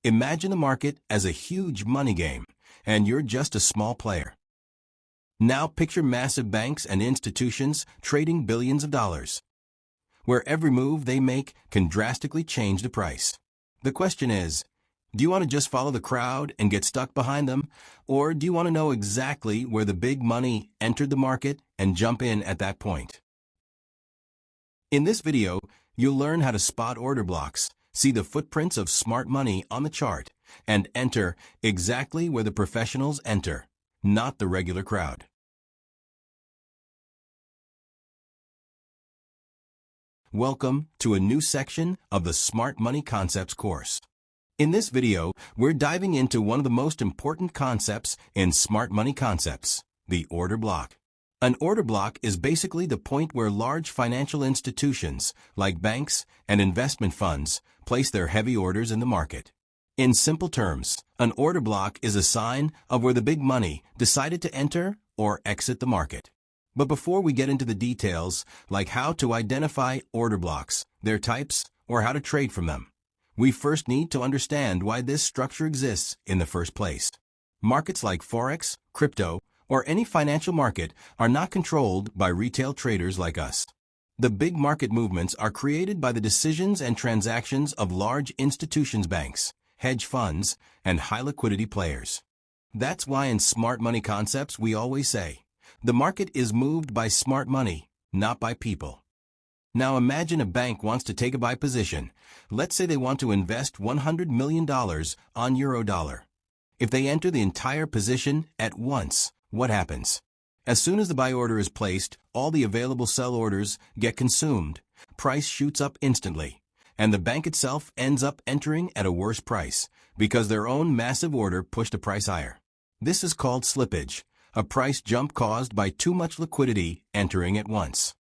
Imagine the market as a huge money game, and you're just a small player. Now picture massive banks and institutions trading billions of dollars, where every move they make can drastically change the price. The question is, do you want to just follow the crowd and get stuck behind them, or do you want to know exactly where the big money entered the market and jump in at that point? In this video, you'll learn how to spot order blocks, see the footprints of smart money on the chart, and enter exactly where the professionals enter, not the regular crowd. Welcome to a new section of the Smart Money Concepts course. In this video, we're diving into one of the most important concepts in Smart Money Concepts, the order block. An order block is basically the point where large financial institutions, like banks and investment funds, place their heavy orders in the market. In simple terms, an order block is a sign of where the big money decided to enter or exit the market. But before we get into the details, like how to identify order blocks, their types, or how to trade from them, we first need to understand why this structure exists in the first place. Markets like Forex, crypto, or any financial market are not controlled by retail traders like us. The big market movements are created by the decisions and transactions of large institutions, banks, hedge funds, and high liquidity players. That's why in Smart Money Concepts we always say, the market is moved by smart money, not by people. Now imagine a bank wants to take a buy position. Let's say they want to invest $100 million on euro-dollar. If they enter the entire position at once, what happens? As soon as the buy order is placed, all the available sell orders get consumed, price shoots up instantly, and the bank itself ends up entering at a worse price because their own massive order pushed the price higher. This is called slippage, a price jump caused by too much liquidity entering at once.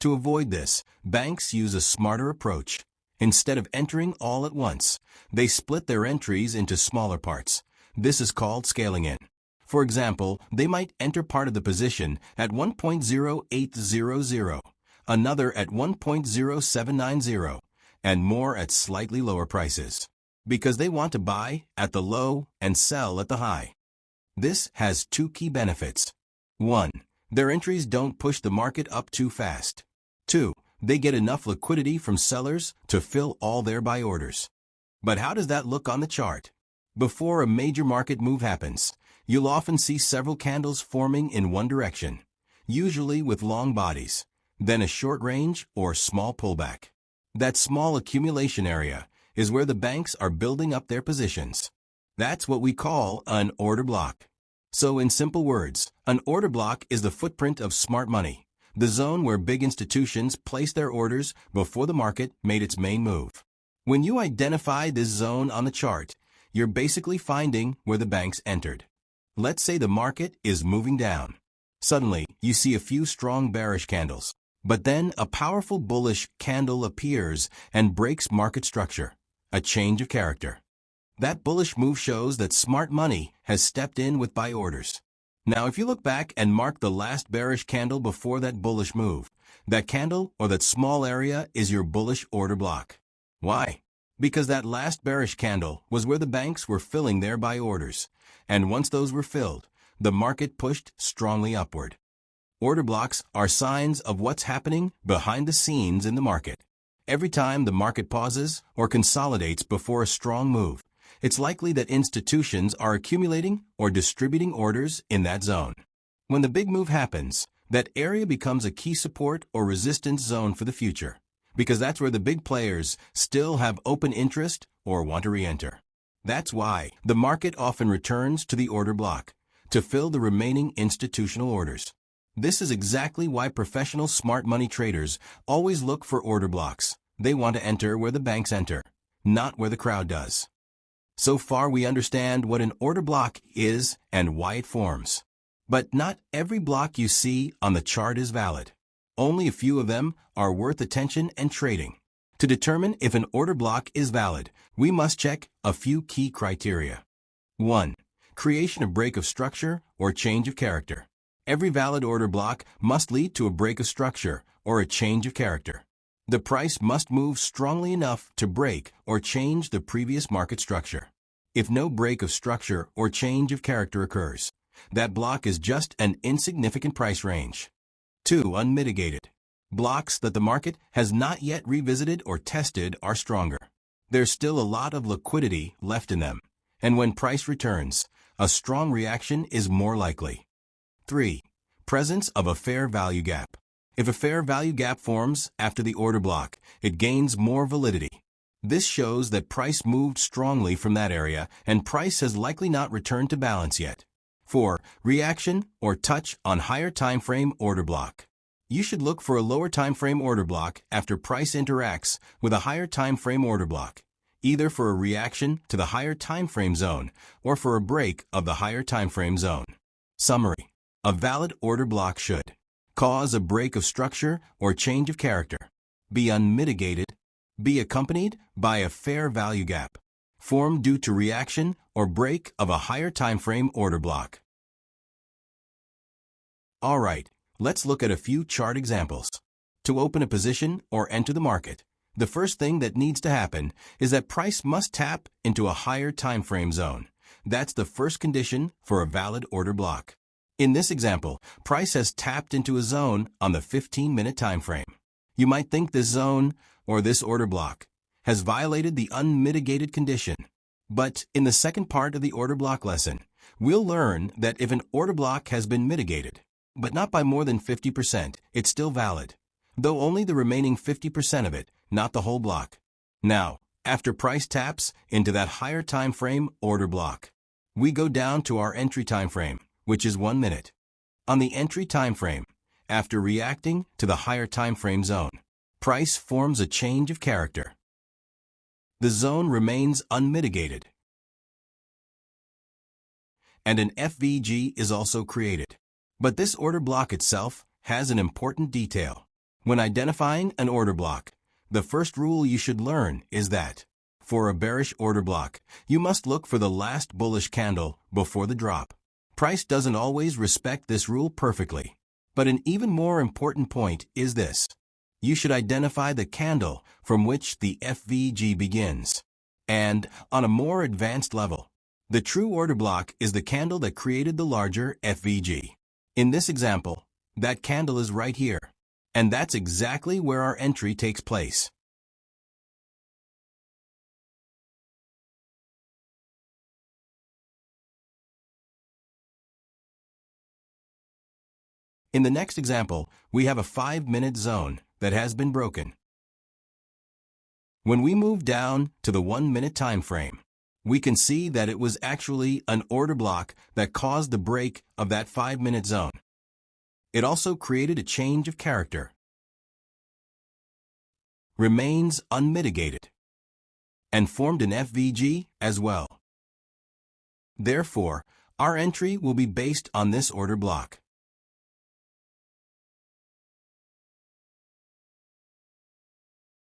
To avoid this, banks use a smarter approach. Instead of entering all at once, they split their entries into smaller parts. This is called scaling in. For example, they might enter part of the position at 1.0800, another at 1.0790, and more at slightly lower prices, because they want to buy at the low and sell at the high. This has two key benefits. 1. Their entries don't push the market up too fast. 2. They get enough liquidity from sellers to fill all their buy orders. But how does that look on the chart? Before a major market move happens, you'll often see several candles forming in one direction, usually with long bodies, then a short range or small pullback. That small accumulation area is where the banks are building up their positions. That's what we call an order block. So in simple words, an order block is the footprint of smart money, the zone where big institutions place their orders before the market made its main move. When you identify this zone on the chart, you're basically finding where the banks entered. Let's say the market is moving down. Suddenly, you see a few strong bearish candles, but then a powerful bullish candle appears and breaks market structure, a change of character. That bullish move shows that smart money has stepped in with buy orders. Now, if you look back and mark the last bearish candle before that bullish move, that candle or that small area is your bullish order block. Why? Because that last bearish candle was where the banks were filling their buy orders, and once those were filled, the market pushed strongly upward. Order blocks are signs of what's happening behind the scenes in the market. Every time the market pauses or consolidates before a strong move, it's likely that institutions are accumulating or distributing orders in that zone. When the big move happens, that area becomes a key support or resistance zone for the future, because that's where the big players still have open interest or want to re-enter. That's why the market often returns to the order block to fill the remaining institutional orders. This is exactly why professional smart money traders always look for order blocks. They want to enter where the banks enter, not where the crowd does. So far we understand what an order block is and why it forms. But not every block you see on the chart is valid. Only a few of them are worth attention and trading. To determine if an order block is valid, we must check a few key criteria. 1. Creation of break of structure or change of character. Every valid order block must lead to a break of structure or a change of character. The price must move strongly enough to break or change the previous market structure. If no break of structure or change of character occurs, that block is just an insignificant price range. 2. Unmitigated. Blocks that the market has not yet revisited or tested are stronger. There's still a lot of liquidity left in them, and when price returns, a strong reaction is more likely. 3. Presence of a fair value gap. If a fair value gap forms after the order block, it gains more validity. This shows that price moved strongly from that area and price has likely not returned to balance yet. 4. Reaction or touch on higher timeframe order block. You should look for a lower timeframe order block after price interacts with a higher timeframe order block, either for a reaction to the higher timeframe zone or for a break of the higher timeframe zone. Summary. A valid order block should cause a break of structure or change of character, be unmitigated, be accompanied by a fair value gap, form due to reaction or break of a higher timeframe order block. All right, let's look at a few chart examples. To open a position or enter the market, the first thing that needs to happen is that price must tap into a higher timeframe zone. That's the first condition for a valid order block. In this example, price has tapped into a zone on the 15-minute time frame. You might think this zone, or this order block, has violated the unmitigated condition. But in the second part of the order block lesson, we'll learn that if an order block has been mitigated, but not by more than 50%, it's still valid, though only the remaining 50% of it, not the whole block. Now, after price taps into that higher time frame order block, we go down to our entry time frame, which is 1 minute. On the entry time frame, after reacting to the higher time frame zone, price forms a change of character. The zone remains unmitigated, and an FVG is also created. But this order block itself has an important detail. When identifying an order block, the first rule you should learn is that, for a bearish order block, you must look for the last bullish candle before the drop. Price doesn't always respect this rule perfectly, but an even more important point is this. You should identify the candle from which the FVG begins. And, on a more advanced level, the true order block is the candle that created the larger FVG. In this example, that candle is right here, and that's exactly where our entry takes place. In the next example, we have a 5-minute zone that has been broken. When we move down to the 1-minute time frame, we can see that it was actually an order block that caused the break of that 5-minute zone. It also created a change of character, remains unmitigated, and formed an FVG as well. Therefore, our entry will be based on this order block.